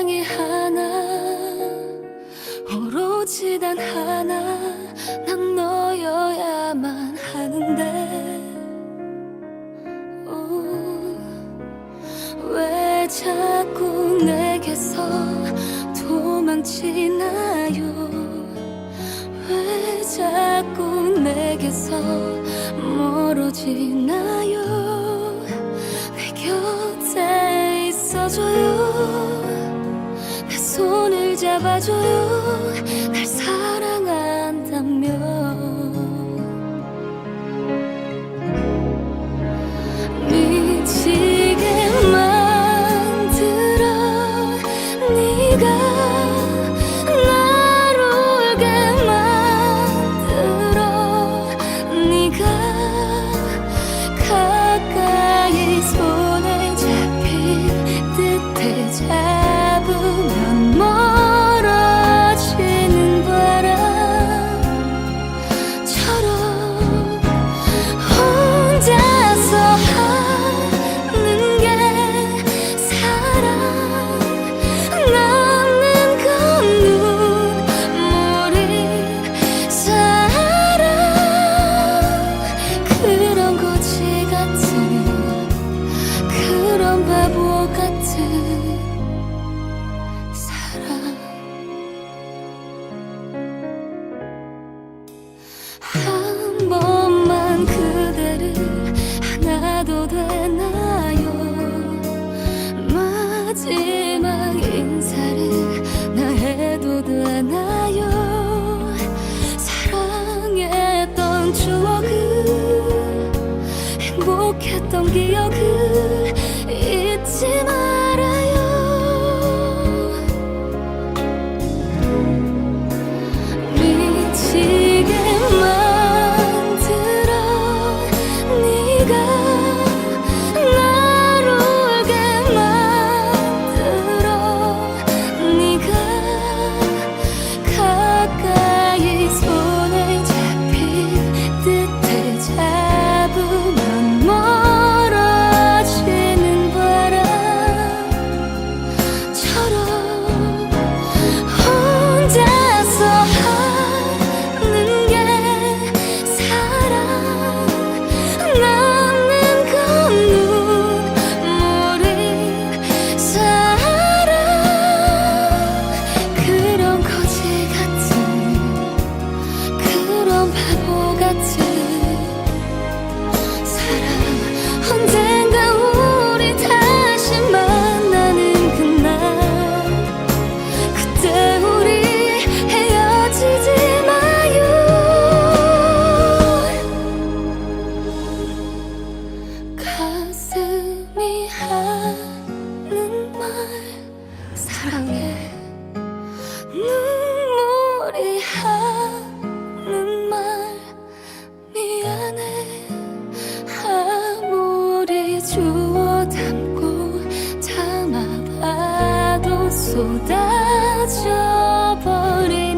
인생이 하나, 오로지 단 하나, 난 너여야만 하는데 왜 자꾸 내게서 도망치나요? 왜 자꾸 내게서 멀어지나요? 내 곁에 있어줘요. 내 손을 잡아줘요. 날 사랑한다면 미치게 만들어 네가 날 울게 만들어 네가 가까이 손에 잡힌 듯해 잡으면 멀어지는 바람처럼 혼자서 하는 게 사랑, 남는 건 눈물이 사랑. 그런 거지 같은, 그런 바보 같은 사랑. 한 번만 그대를 안아도 되나요? 마지막 인사를 나 해도 되나요? 사랑했던 추억을, 행복했던 기억을 잊지 말아요. 미치게 만들어 네가 날 울게 만들어 네가 가까이 손에 잡힌 듯해 잡으면 멀어지는 바람처럼 혼자서 하는 게 사랑, 남는 건 눈물이 사랑. 그런 거지 같은, 그런 바보 같은 사랑. 언젠가 우리 다시 만나는 그날, 그때 우리 헤어지지 마요. 가슴이 하는 말 사랑해, 눈물이 하는 말 미안해. 아무리 주워 담고 담아봐도 쏟아져 버린